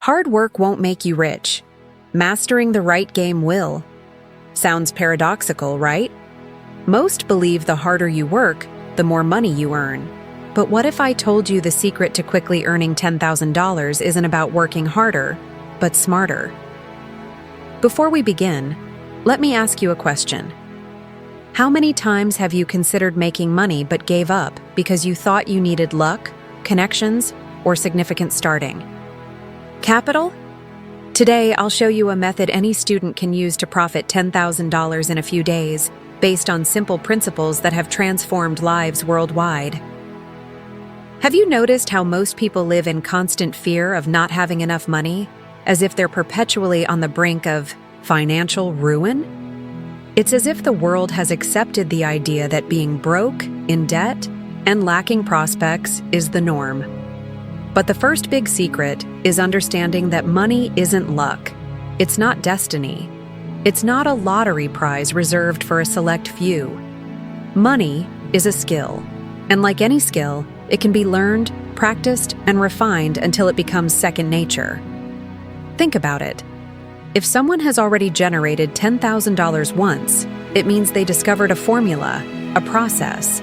Hard work won't make you rich. Mastering the right game will. Sounds paradoxical, right? Most believe the harder you work, the more money you earn. But what if I told you the secret to quickly earning $10,000 isn't about working harder, but smarter? Before we begin, let me ask you a question. How many times have you considered making money but gave up because you thought you needed luck, connections, or significant starting capital? Today, I'll show you a method any student can use to profit $10,000 in a few days, based on simple principles that have transformed lives worldwide. Have you noticed how most people live in constant fear of not having enough money, as if they're perpetually on the brink of financial ruin? It's as if the world has accepted the idea that being broke, in debt, and lacking prospects is the norm. But the first big secret is understanding that money isn't luck. It's not destiny. It's not a lottery prize reserved for a select few. Money is a skill, and like any skill, it can be learned, practiced, and refined until it becomes second nature. Think about it. If someone has already generated $10,000 once, it means they discovered a formula, a process.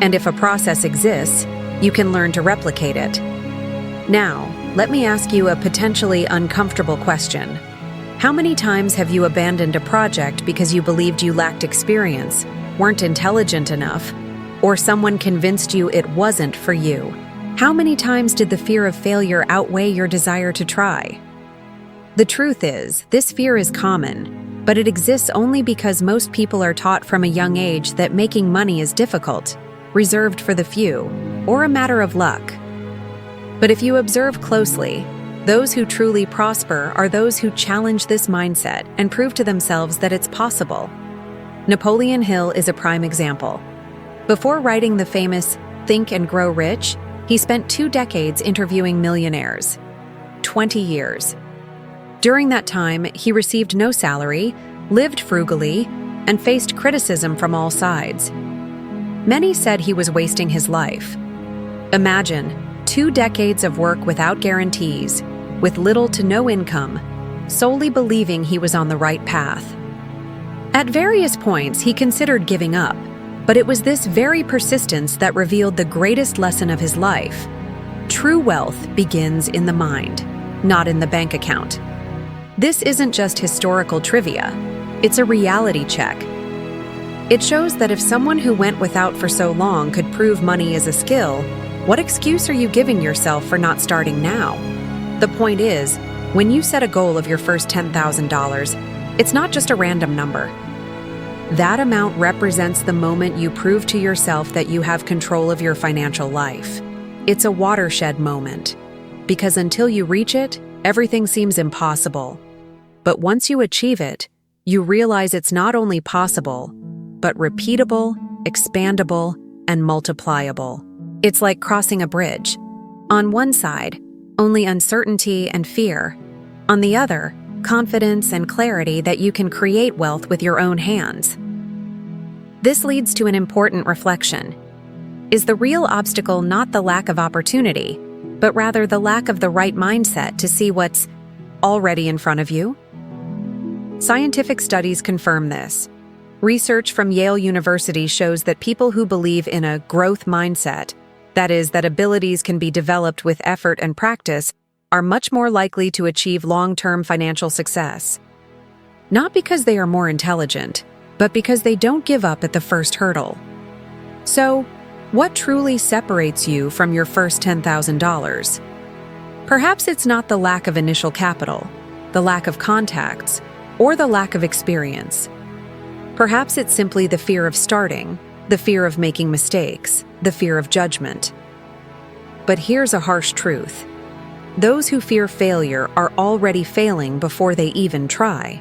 And if a process exists, you can learn to replicate it. Now, let me ask you a potentially uncomfortable question. How many times have you abandoned a project because you believed you lacked experience, weren't intelligent enough, or someone convinced you it wasn't for you? How many times did the fear of failure outweigh your desire to try? The truth is, this fear is common, but it exists only because most people are taught from a young age that making money is difficult, reserved for the few, or a matter of luck. But if you observe closely, those who truly prosper are those who challenge this mindset and prove to themselves that it's possible. Napoleon Hill is a prime example. Before writing the famous Think and Grow Rich, he spent 2 decades interviewing millionaires. 20 years. During that time, he received no salary, lived frugally, and faced criticism from all sides. Many said he was wasting his life. Imagine 2 decades of work without guarantees, with little to no income, solely believing he was on the right path. At various points, he considered giving up, but it was this very persistence that revealed the greatest lesson of his life. True wealth begins in the mind, not in the bank account. This isn't just historical trivia, it's a reality check. It shows that if someone who went without for so long could prove money is a skill, what excuse are you giving yourself for not starting now? The point is, when you set a goal of your first $10,000, it's not just a random number. That amount represents the moment you prove to yourself that you have control of your financial life. It's a watershed moment, because until you reach it, everything seems impossible. But once you achieve it, you realize it's not only possible, but repeatable, expandable, and multipliable. It's like crossing a bridge. On one side, only uncertainty and fear. On the other, confidence and clarity that you can create wealth with your own hands. This leads to an important reflection. Is the real obstacle not the lack of opportunity, but rather the lack of the right mindset to see what's already in front of you? Scientific studies confirm this. Research from Yale University shows that people who believe in a growth mindset, that is, that abilities can be developed with effort and practice, are much more likely to achieve long-term financial success. Not because they are more intelligent, but because they don't give up at the first hurdle. So, what truly separates you from your first $10,000? Perhaps it's not the lack of initial capital, the lack of contacts, or the lack of experience. Perhaps it's simply the fear of starting, the fear of making mistakes, the fear of judgment. But here's a harsh truth. Those who fear failure are already failing before they even try.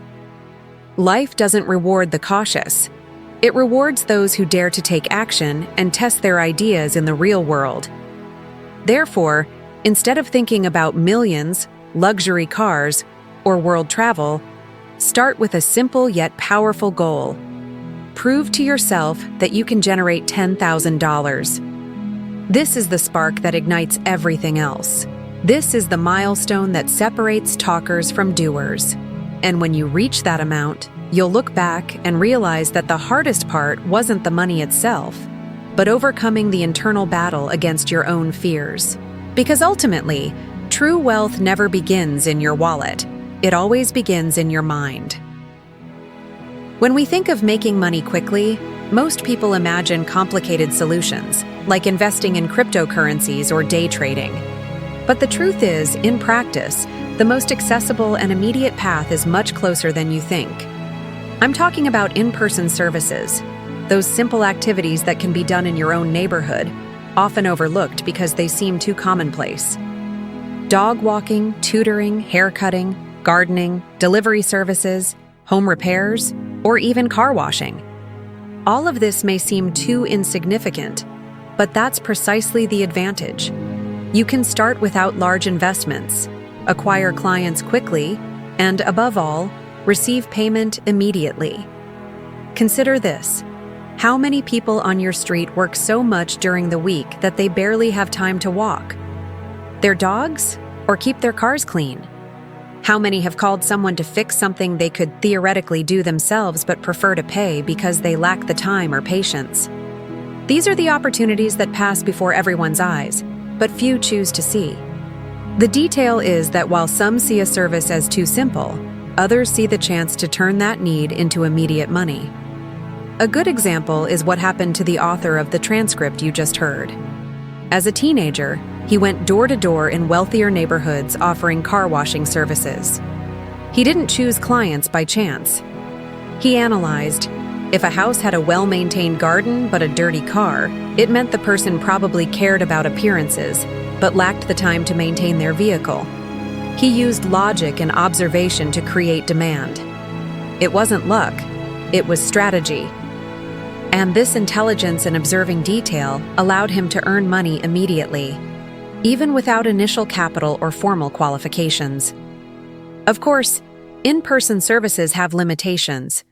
Life doesn't reward the cautious. It rewards those who dare to take action and test their ideas in the real world. Therefore, instead of thinking about millions, luxury cars, or world travel, start with a simple yet powerful goal. Prove to yourself that you can generate $10,000. This is the spark that ignites everything else. This is the milestone that separates talkers from doers. And when you reach that amount, you'll look back and realize that the hardest part wasn't the money itself, but overcoming the internal battle against your own fears. Because ultimately, true wealth never begins in your wallet. It always begins in your mind. When we think of making money quickly, most people imagine complicated solutions, like investing in cryptocurrencies or day trading. But the truth is, in practice, the most accessible and immediate path is much closer than you think. I'm talking about in-person services, those simple activities that can be done in your own neighborhood, often overlooked because they seem too commonplace. Dog walking, tutoring, haircutting, gardening, delivery services, home repairs, or even car washing. All of this may seem too insignificant, but that's precisely the advantage. You can start without large investments, acquire clients quickly, and above all, receive payment immediately. Consider this. How many people on your street work so much during the week that they barely have time to walk? Their dogs? Or keep their cars clean? How many have called someone to fix something they could theoretically do themselves but prefer to pay because they lack the time or patience? These are the opportunities that pass before everyone's eyes, but few choose to see. The detail is that while some see a service as too simple, others see the chance to turn that need into immediate money. A good example is what happened to the author of the transcript you just heard. As a teenager, he went door to door in wealthier neighborhoods offering car washing services. He didn't choose clients by chance. He analyzed, if a house had a well-maintained garden but a dirty car, it meant the person probably cared about appearances, but lacked the time to maintain their vehicle. He used logic and observation to create demand. It wasn't luck, it was strategy. And this intelligence and observing detail allowed him to earn money immediately, even without initial capital or formal qualifications. Of course, in-person services have limitations.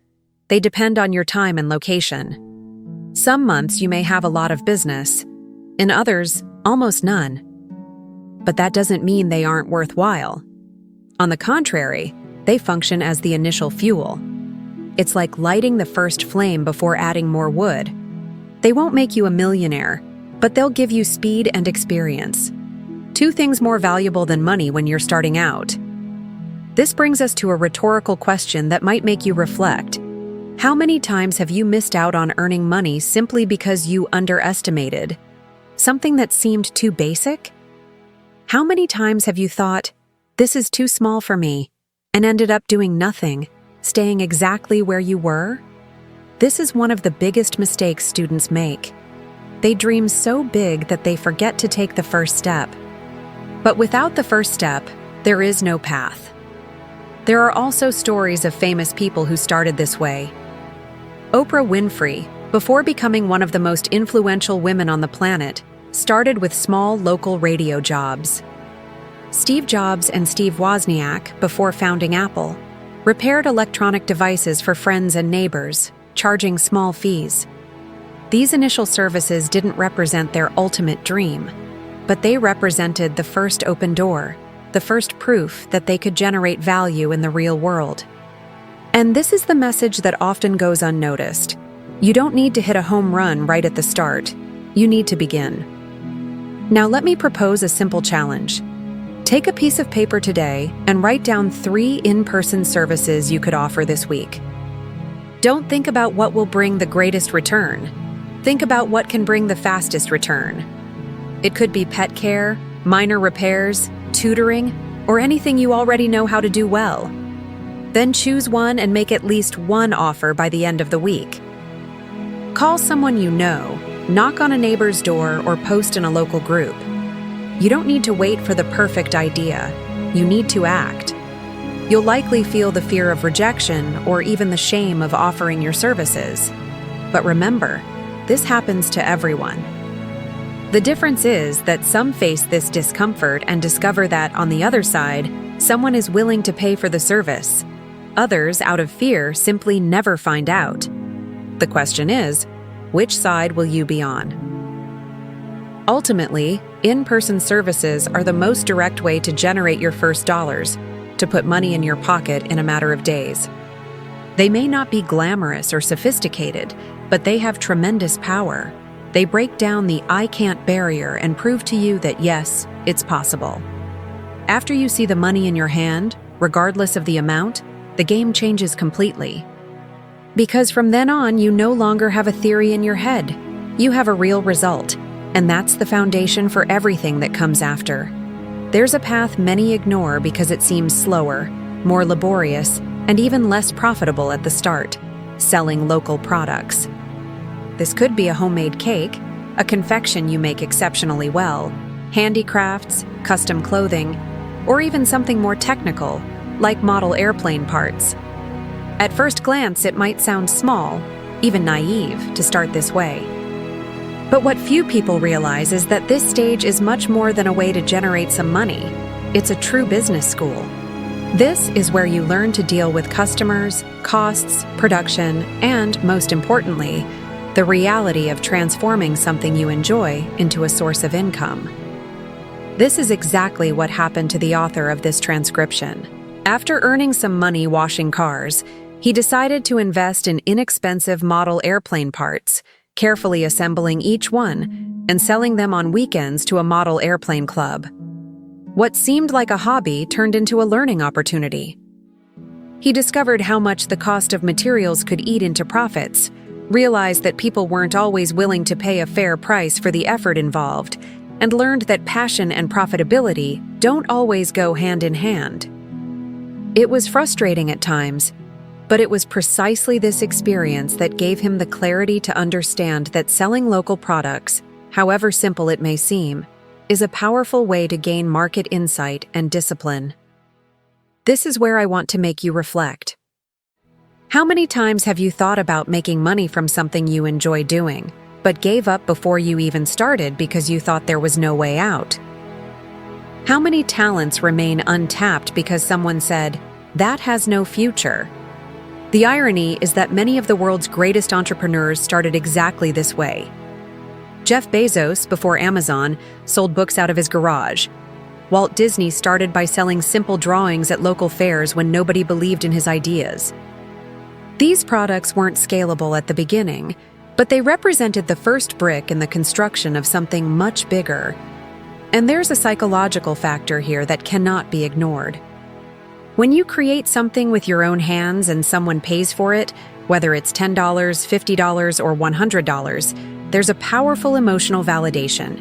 They depend on your time and location. Some months you may have a lot of business, in others, almost none. But that doesn't mean they aren't worthwhile. On the contrary, they function as the initial fuel. It's like lighting the first flame before adding more wood. They won't make you a millionaire, but they'll give you speed and experience. Two things more valuable than money when you're starting out. This brings us to a rhetorical question that might make you reflect. How many times have you missed out on earning money simply because you underestimated something that seemed too basic? How many times have you thought, this is too small for me, and ended up doing nothing, staying exactly where you were? This is one of the biggest mistakes students make. They dream so big that they forget to take the first step. But without the first step, there is no path. There are also stories of famous people who started this way. Oprah Winfrey, before becoming one of the most influential women on the planet, started with small local radio jobs. Steve Jobs and Steve Wozniak, before founding Apple, repaired electronic devices for friends and neighbors, charging small fees. These initial services didn't represent their ultimate dream, but they represented the first open door, the first proof that they could generate value in the real world. And this is the message that often goes unnoticed. You don't need to hit a home run right at the start. You need to begin. Now let me propose a simple challenge. Take a piece of paper today and write down 3 in-person services you could offer this week. Don't think about what will bring the greatest return. Think about what can bring the fastest return. It could be pet care, minor repairs, tutoring, or anything you already know how to do well. Then choose one and make at least one offer by the end of the week. Call someone you know, knock on a neighbor's door, or post in a local group. You don't need to wait for the perfect idea. You need to act. You'll likely feel the fear of rejection or even the shame of offering your services. But remember, this happens to everyone. The difference is that some face this discomfort and discover that, on the other side, someone is willing to pay for the service. Others, out of fear, simply never find out. The question is, which side will you be on? Ultimately, in-person services are the most direct way to generate your first dollars, to put money in your pocket in a matter of days. They may not be glamorous or sophisticated, but they have tremendous power. They break down the "I can't" barrier and prove to you that yes, it's possible. After you see the money in your hand, regardless of the amount, the game changes completely. Because from then on, you no longer have a theory in your head. You have a real result, and that's the foundation for everything that comes after. There's a path many ignore because it seems slower, more laborious, and even less profitable at the start: selling local products. This could be a homemade cake, a confection you make exceptionally well, handicrafts, custom clothing, or even something more technical, like model airplane parts. At first glance, it might sound small, even naive, to start this way. But what few people realize is that this stage is much more than a way to generate some money. It's a true business school. This is where you learn to deal with customers, costs, production, and, most importantly, the reality of transforming something you enjoy into a source of income. This is exactly what happened to the author of this transcription. After earning some money washing cars, he decided to invest in inexpensive model airplane parts, carefully assembling each one and selling them on weekends to a model airplane club. What seemed like a hobby turned into a learning opportunity. He discovered how much the cost of materials could eat into profits, realized that people weren't always willing to pay a fair price for the effort involved, and learned that passion and profitability don't always go hand in hand. It was frustrating at times, but it was precisely this experience that gave him the clarity to understand that selling local products, however simple it may seem, is a powerful way to gain market insight and discipline. This is where I want to make you reflect. How many times have you thought about making money from something you enjoy doing, but gave up before you even started because you thought there was no way out? How many talents remain untapped because someone said, "That has no future"? The irony is that many of the world's greatest entrepreneurs started exactly this way. Jeff Bezos, before Amazon, sold books out of his garage. Walt Disney started by selling simple drawings at local fairs when nobody believed in his ideas. These products weren't scalable at the beginning, but they represented the first brick in the construction of something much bigger. And there's a psychological factor here that cannot be ignored. When you create something with your own hands and someone pays for it, whether it's $10, $50, or $100, there's a powerful emotional validation.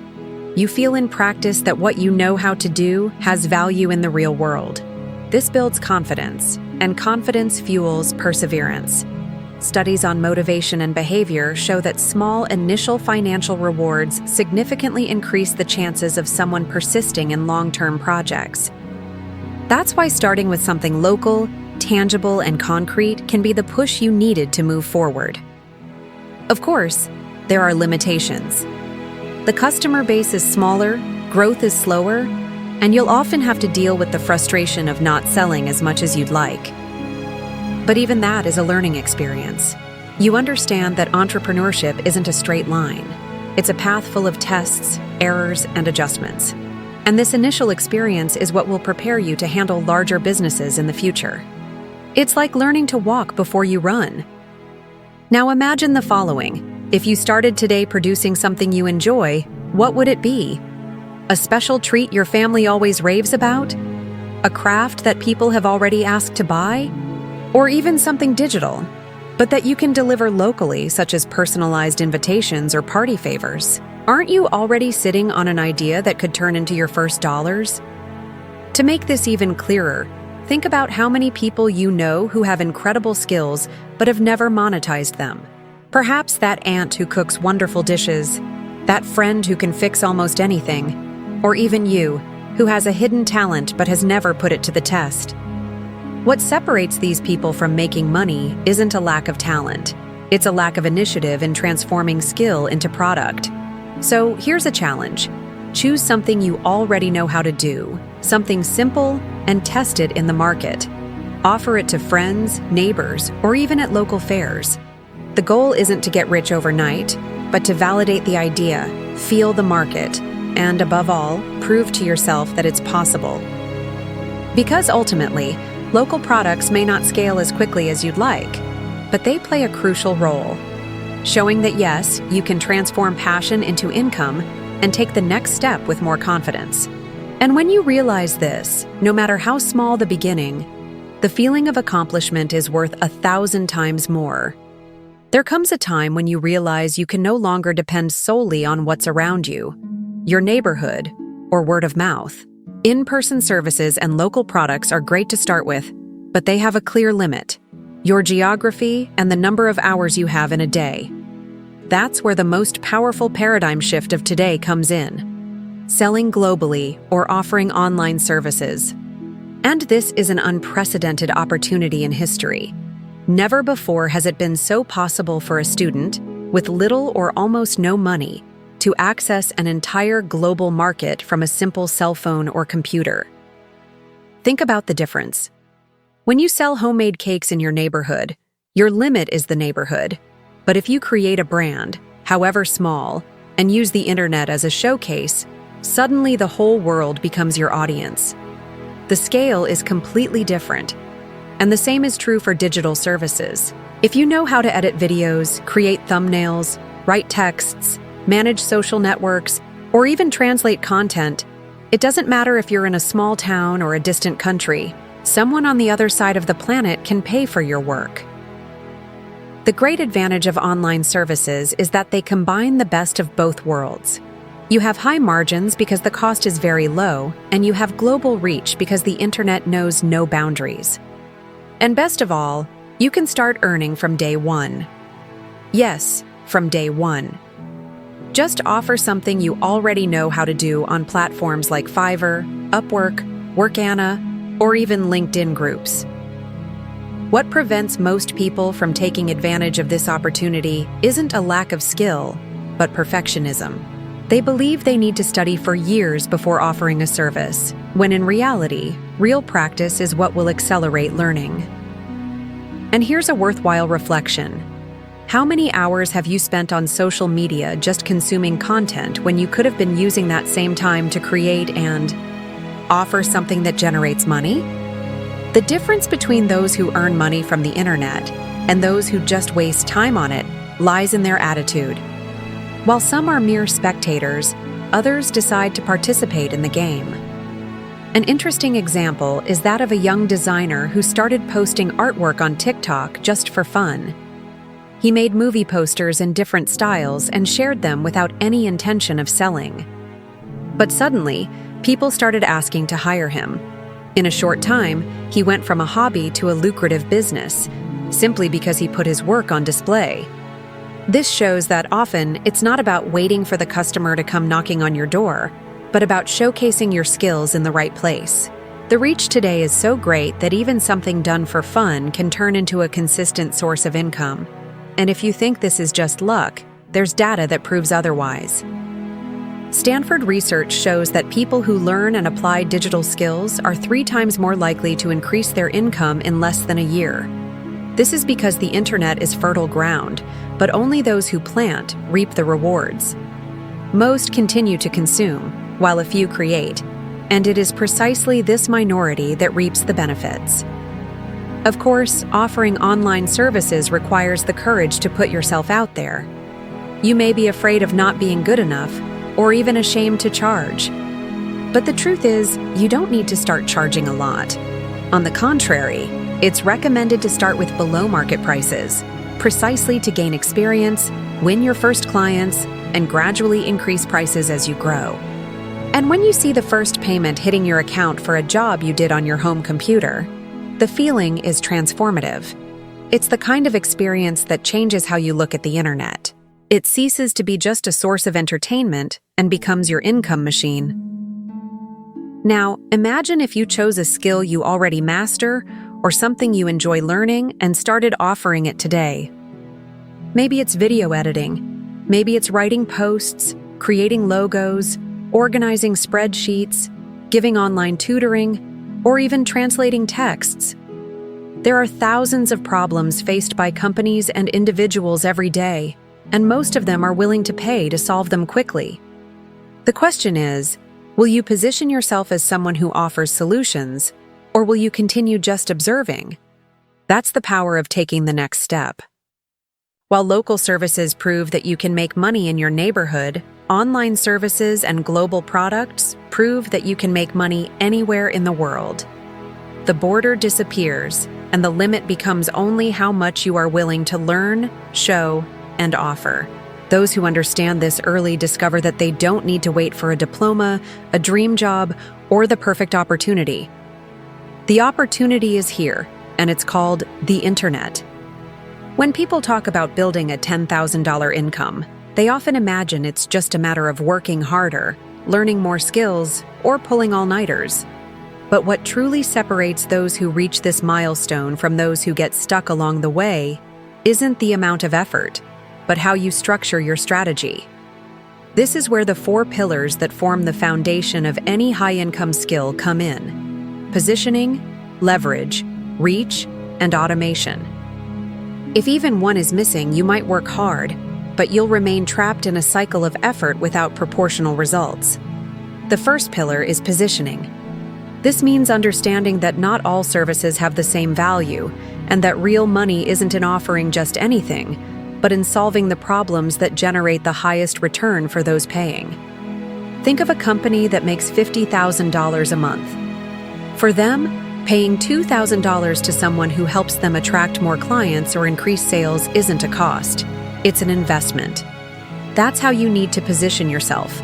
You feel in practice that what you know how to do has value in the real world. This builds confidence, and confidence fuels perseverance. Studies on motivation and behavior show that small initial financial rewards significantly increase the chances of someone persisting in long-term projects. That's why starting with something local, tangible, and concrete can be the push you needed to move forward. Of course, there are limitations. The customer base is smaller, growth is slower, and you'll often have to deal with the frustration of not selling as much as you'd like. But even that is a learning experience. You understand that entrepreneurship isn't a straight line. It's a path full of tests, errors, and adjustments. And this initial experience is what will prepare you to handle larger businesses in the future. It's like learning to walk before you run. Now imagine the following. If you started today producing something you enjoy, what would it be? A special treat your family always raves about? A craft that people have already asked to buy? Or even something digital, but that you can deliver locally, such as personalized invitations or party favors? Aren't you already sitting on an idea that could turn into your first dollars? To make this even clearer, think about how many people you know who have incredible skills but have never monetized them. Perhaps that aunt who cooks wonderful dishes, that friend who can fix almost anything, or even you, who has a hidden talent but has never put it to the test. What separates these people from making money isn't a lack of talent. It's a lack of initiative in transforming skill into product. So here's a challenge. Choose something you already know how to do, something simple, and test it in the market. Offer it to friends, neighbors, or even at local fairs. The goal isn't to get rich overnight, but to validate the idea, feel the market, and above all, prove to yourself that it's possible. Because ultimately, local products may not scale as quickly as you'd like, but they play a crucial role, showing that yes, you can transform passion into income and take the next step with more confidence. And when you realize this, no matter how small the beginning, the feeling of accomplishment is worth 1,000 times more. There comes a time when you realize you can no longer depend solely on what's around you, your neighborhood, or word of mouth. In-person services and local products are great to start with, but they have a clear limit: your geography and the number of hours you have in a day. That's where the most powerful paradigm shift of today comes in: selling globally or offering online services. And this is an unprecedented opportunity in history. Never before has it been so possible for a student, with little or almost no money, to access an entire global market from a simple cell phone or computer. Think about the difference. When you sell homemade cakes in your neighborhood, your limit is the neighborhood. But if you create a brand, however small, and use the internet as a showcase, suddenly the whole world becomes your audience. The scale is completely different. And the same is true for digital services. If you know how to edit videos, create thumbnails, write texts, manage social networks, or even translate content, it doesn't matter if you're in a small town or a distant country, someone on the other side of the planet can pay for your work. The great advantage of online services is that they combine the best of both worlds. You have high margins because the cost is very low, and you have global reach because the internet knows no boundaries. And best of all, you can start earning from day one. Yes, from day one. Just offer something you already know how to do on platforms like Fiverr, Upwork, Workana, or even LinkedIn groups. What prevents most people from taking advantage of this opportunity isn't a lack of skill, but perfectionism. They believe they need to study for years before offering a service, when in reality, real practice is what will accelerate learning. And here's a worthwhile reflection. How many hours have you spent on social media just consuming content when you could have been using that same time to create and offer something that generates money? The difference between those who earn money from the internet and those who just waste time on it lies in their attitude. While some are mere spectators, others decide to participate in the game. An interesting example is that of a young designer who started posting artwork on TikTok just for fun. He made movie posters in different styles and shared them without any intention of selling. But suddenly, people started asking to hire him. In a short time, he went from a hobby to a lucrative business, simply because he put his work on display. This shows that often it's not about waiting for the customer to come knocking on your door, but about showcasing your skills in the right place. The reach today is so great that even something done for fun can turn into a consistent source of income. And if you think this is just luck, there's data that proves otherwise. Stanford research shows that people who learn and apply digital skills are 3 times more likely to increase their income in less than a year. This is because the internet is fertile ground, but only those who plant reap the rewards. Most continue to consume, while a few create, and it is precisely this minority that reaps the benefits. Of course, offering online services requires the courage to put yourself out there. You may be afraid of not being good enough, or even ashamed to charge. But the truth is, you don't need to start charging a lot. On the contrary, it's recommended to start with below-market prices, precisely to gain experience, win your first clients, and gradually increase prices as you grow. And when you see the first payment hitting your account for a job you did on your home computer, the feeling is transformative. It's the kind of experience that changes how you look at the internet. It ceases to be just a source of entertainment and becomes your income machine. Now, imagine if you chose a skill you already master or something you enjoy learning and started offering it today. Maybe it's video editing. Maybe it's writing posts, creating logos, organizing spreadsheets, giving online tutoring, or even translating texts. There are thousands of problems faced by companies and individuals every day, and most of them are willing to pay to solve them quickly. The question is, will you position yourself as someone who offers solutions, or will you continue just observing? That's the power of taking the next step. While local services prove that you can make money in your neighborhood, online services and global products prove that you can make money anywhere in the world. The border disappears, and the limit becomes only how much you are willing to learn, show, and offer. Those who understand this early discover that they don't need to wait for a diploma, a dream job, or the perfect opportunity. The opportunity is here, and it's called the internet. When people talk about building a $10,000 income, they often imagine it's just a matter of working harder, learning more skills, or pulling all-nighters. But what truly separates those who reach this milestone from those who get stuck along the way isn't the amount of effort, but how you structure your strategy. This is where the 4 pillars that form the foundation of any high-income skill come in: positioning, leverage, reach, and automation. If even one is missing, you might work hard, but you'll remain trapped in a cycle of effort without proportional results. The first pillar is positioning. This means understanding that not all services have the same value, and that real money isn't in offering just anything, but in solving the problems that generate the highest return for those paying. Think of a company that makes $50,000 a month. For them, paying $2,000 to someone who helps them attract more clients or increase sales isn't a cost. It's an investment. That's how you need to position yourself,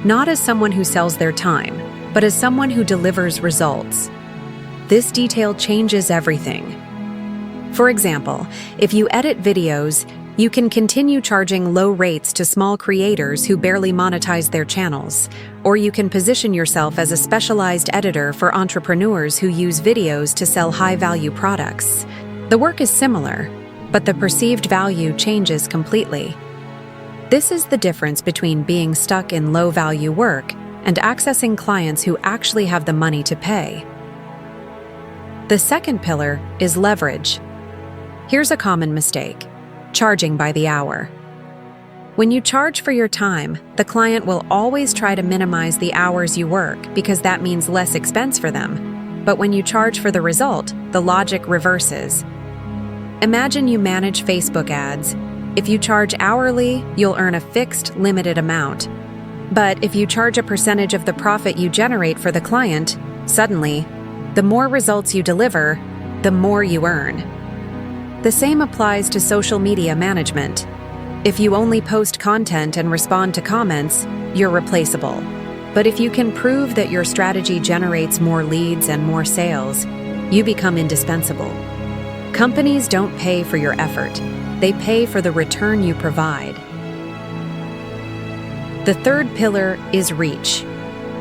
not as someone who sells their time, but as someone who delivers results. This detail changes everything. For example, if you edit videos, you can continue charging low rates to small creators who barely monetize their channels, or you can position yourself as a specialized editor for entrepreneurs who use videos to sell high-value products. The work is similar, but the perceived value changes completely. This is the difference between being stuck in low-value work and accessing clients who actually have the money to pay. The second pillar is leverage. Here's a common mistake: charging by the hour. When you charge for your time, the client will always try to minimize the hours you work because that means less expense for them. But when you charge for the result, the logic reverses. Imagine you manage Facebook ads. If you charge hourly, you'll earn a fixed, limited amount. But if you charge a percentage of the profit you generate for the client, suddenly, the more results you deliver, the more you earn. The same applies to social media management. If you only post content and respond to comments, you're replaceable. But if you can prove that your strategy generates more leads and more sales, you become indispensable. Companies don't pay for your effort. They pay for the return you provide. The third pillar is reach.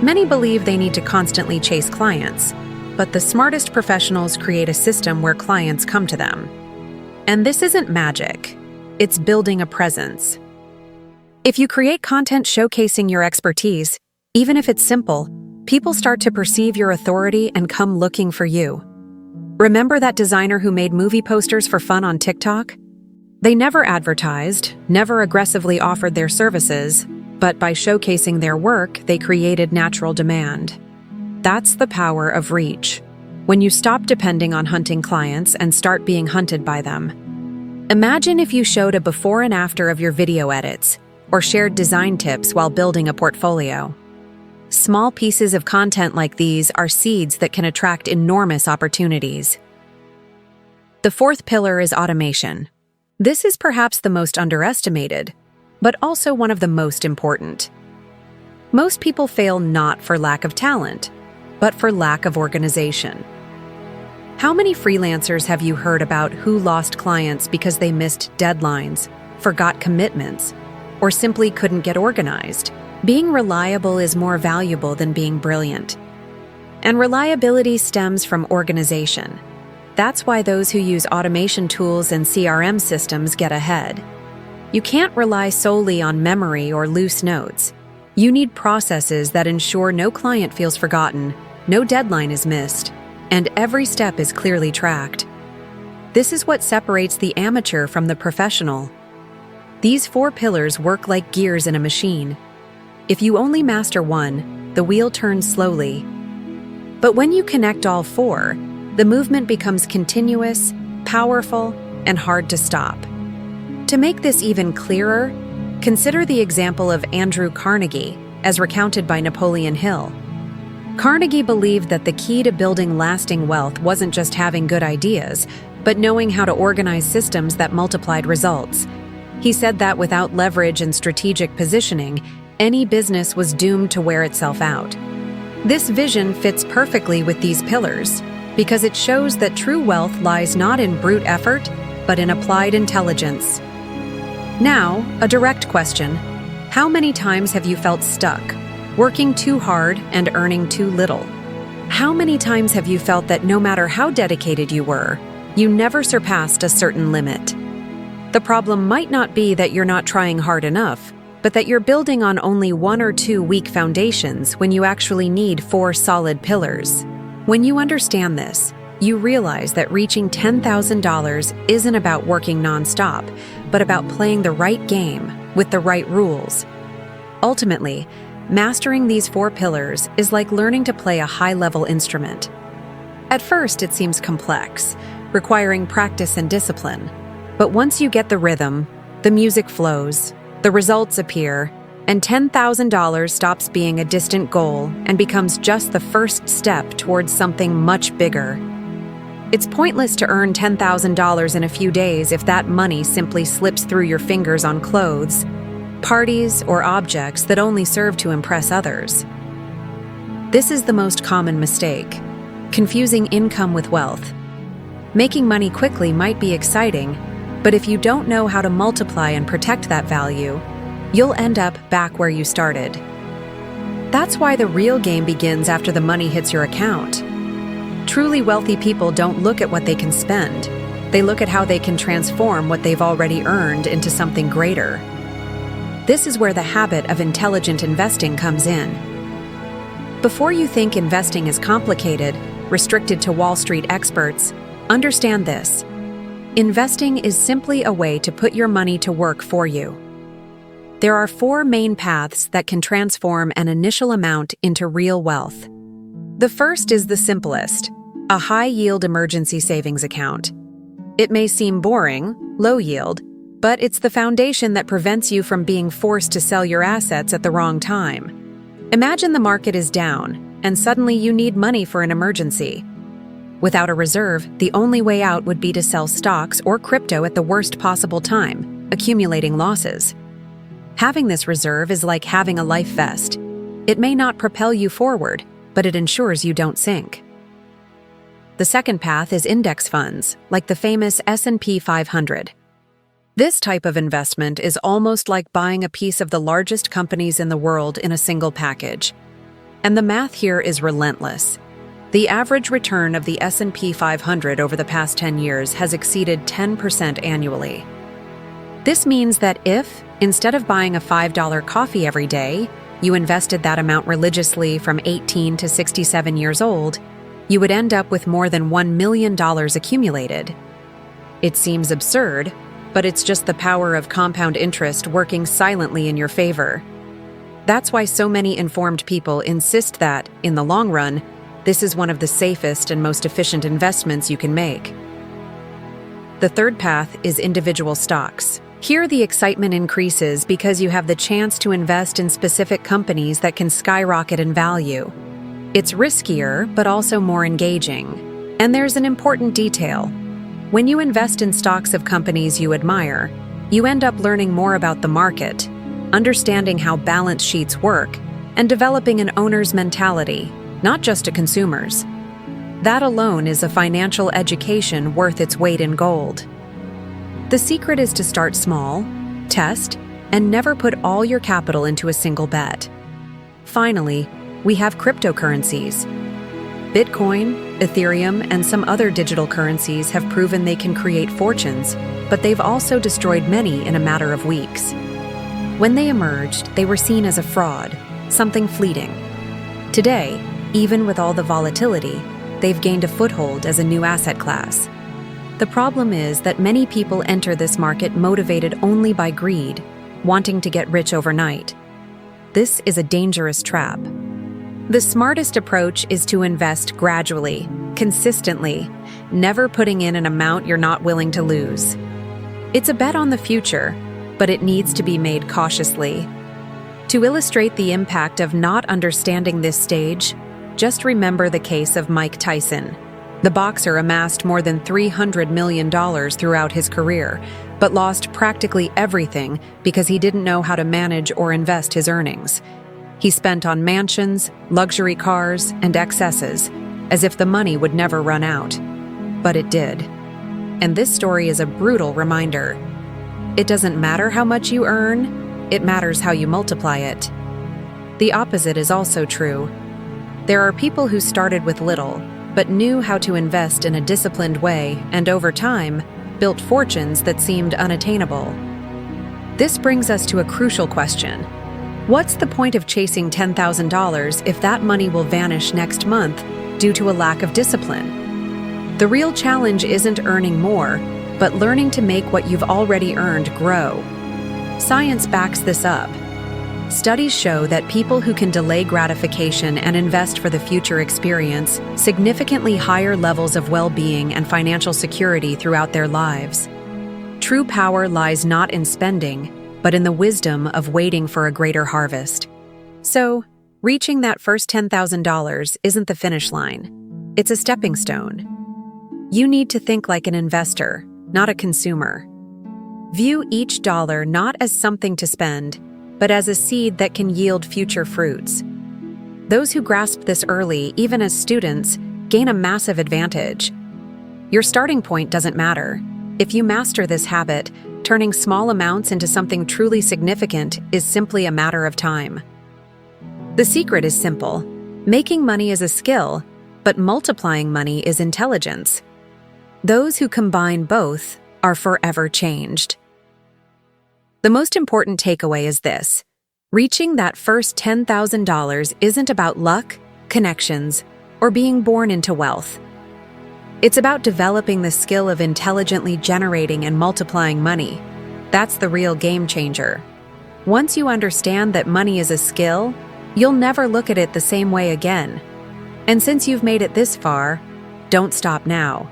Many believe they need to constantly chase clients, but the smartest professionals create a system where clients come to them. And this isn't magic. It's building a presence. If you create content showcasing your expertise, even if it's simple, people start to perceive your authority and come looking for you. Remember that designer who made movie posters for fun on TikTok? They never advertised, never aggressively offered their services, but by showcasing their work, they created natural demand. That's the power of reach. When you stop depending on hunting clients and start being hunted by them. Imagine if you showed a before and after of your video edits, or shared design tips while building a portfolio. Small pieces of content like these are seeds that can attract enormous opportunities. The fourth pillar is automation. This is perhaps the most underestimated, but also one of the most important. Most people fail not for lack of talent, but for lack of organization. How many freelancers have you heard about who lost clients because they missed deadlines, forgot commitments, or simply couldn't get organized? Being reliable is more valuable than being brilliant. And reliability stems from organization. That's why those who use automation tools and CRM systems get ahead. You can't rely solely on memory or loose notes. You need processes that ensure no client feels forgotten, no deadline is missed, and every step is clearly tracked. This is what separates the amateur from the professional. These 4 pillars work like gears in a machine. If you only master one, the wheel turns slowly. But when you connect all four, the movement becomes continuous, powerful, and hard to stop. To make this even clearer, consider the example of Andrew Carnegie, as recounted by Napoleon Hill. Carnegie believed that the key to building lasting wealth wasn't just having good ideas, but knowing how to organize systems that multiplied results. He said that without leverage and strategic positioning, any business was doomed to wear itself out. This vision fits perfectly with these pillars, because it shows that true wealth lies not in brute effort, but in applied intelligence. Now, a direct question. How many times have you felt stuck, working too hard and earning too little? How many times have you felt that no matter how dedicated you were, you never surpassed a certain limit? The problem might not be that you're not trying hard enough, but that you're building on only one or two weak foundations when you actually need 4 solid pillars. When you understand this, you realize that reaching $10,000 isn't about working nonstop, but about playing the right game with the right rules. Ultimately, mastering these 4 pillars is like learning to play a high-level instrument. At first, it seems complex, requiring practice and discipline. But once you get the rhythm, the music flows, the results appear, and $10,000 stops being a distant goal and becomes just the first step towards something much bigger. It's pointless to earn $10,000 in a few days if that money simply slips through your fingers on clothes, parties, or objects that only serve to impress others. This is the most common mistake, confusing income with wealth. Making money quickly might be exciting, but if you don't know how to multiply and protect that value, you'll end up back where you started. That's why the real game begins after the money hits your account. Truly wealthy people don't look at what they can spend. They look at how they can transform what they've already earned into something greater. This is where the habit of intelligent investing comes in. Before you think investing is complicated, restricted to Wall Street experts, understand this. Investing is simply a way to put your money to work for you. There are 4 main paths that can transform an initial amount into real wealth. The first is the simplest, a high-yield emergency savings account. It may seem boring, low yield, but it's the foundation that prevents you from being forced to sell your assets at the wrong time. Imagine the market is down, and suddenly you need money for an emergency. Without a reserve, the only way out would be to sell stocks or crypto at the worst possible time, accumulating losses. Having this reserve is like having a life vest. It may not propel you forward, but it ensures you don't sink. The second path is index funds, like the famous S&P 500. This type of investment is almost like buying a piece of the largest companies in the world in a single package. And the math here is relentless. The average return of the S&P 500 over the past 10 years has exceeded 10% annually. This means that if, instead of buying a $5 coffee every day, you invested that amount religiously from 18 to 67 years old, you would end up with more than $1 million accumulated. It seems absurd, but it's just the power of compound interest working silently in your favor. That's why so many informed people insist that, in the long run, this is one of the safest and most efficient investments you can make. The third path is individual stocks. Here, the excitement increases because you have the chance to invest in specific companies that can skyrocket in value. It's riskier, but also more engaging. And there's an important detail. When you invest in stocks of companies you admire, you end up learning more about the market, understanding how balance sheets work, and developing an owner's mentality, not just a consumer's. That alone is a financial education worth its weight in gold. The secret is to start small, test, and never put all your capital into a single bet. Finally, we have cryptocurrencies. Bitcoin, Ethereum, and some other digital currencies have proven they can create fortunes, but they've also destroyed many in a matter of weeks. When they emerged, they were seen as a fraud, something fleeting. Today, even with all the volatility, they've gained a foothold as a new asset class. The problem is that many people enter this market motivated only by greed, wanting to get rich overnight. this is a dangerous trap. The smartest approach is to invest gradually, consistently, never putting in an amount you're not willing to lose. It's a bet on the future, but it needs to be made cautiously. To illustrate the impact of not understanding this stage, just remember the case of Mike Tyson. The boxer amassed more than $300 million throughout his career, but lost practically everything because he didn't know how to manage or invest his earnings. He spent on mansions, luxury cars, and excesses, as if the money would never run out. But it did. And this story is a brutal reminder. It doesn't matter how much you earn, it matters how you multiply it. The opposite is also true. There are people who started with little, but knew how to invest in a disciplined way and over time, built fortunes that seemed unattainable. This brings us to a crucial question. What's the point of chasing $10,000 if that money will vanish next month due to a lack of discipline? The real challenge isn't earning more, but learning to make what you've already earned grow. Science backs this up. Studies show that people who can delay gratification and invest for the future experience significantly higher levels of well-being and financial security throughout their lives. True power lies not in spending, but in the wisdom of waiting for a greater harvest. So, reaching that first $10,000 isn't the finish line. It's a stepping stone. You need to think like an investor, not a consumer. View each dollar not as something to spend, but as a seed that can yield future fruits. Those who grasp this early, even as students, gain a massive advantage. Your starting point doesn't matter. If you master this habit, turning small amounts into something truly significant is simply a matter of time. The secret is simple. Making money is a skill, but multiplying money is intelligence. Those who combine both are forever changed. The most important takeaway is this. Reaching that first $10,000 isn't about luck, connections, or being born into wealth. It's about developing the skill of intelligently generating and multiplying money. That's the real game changer. Once you understand that money is a skill, you'll never look at it the same way again. And since you've made it this far, don't stop now.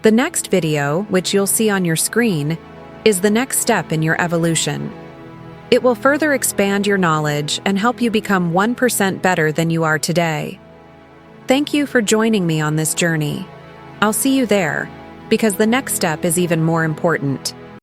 The next video, which you'll see on your screen, is the next step in your evolution. It will further expand your knowledge and help you become 1% better than you are today. Thank you for joining me on this journey. I'll see you there, because the next step is even more important.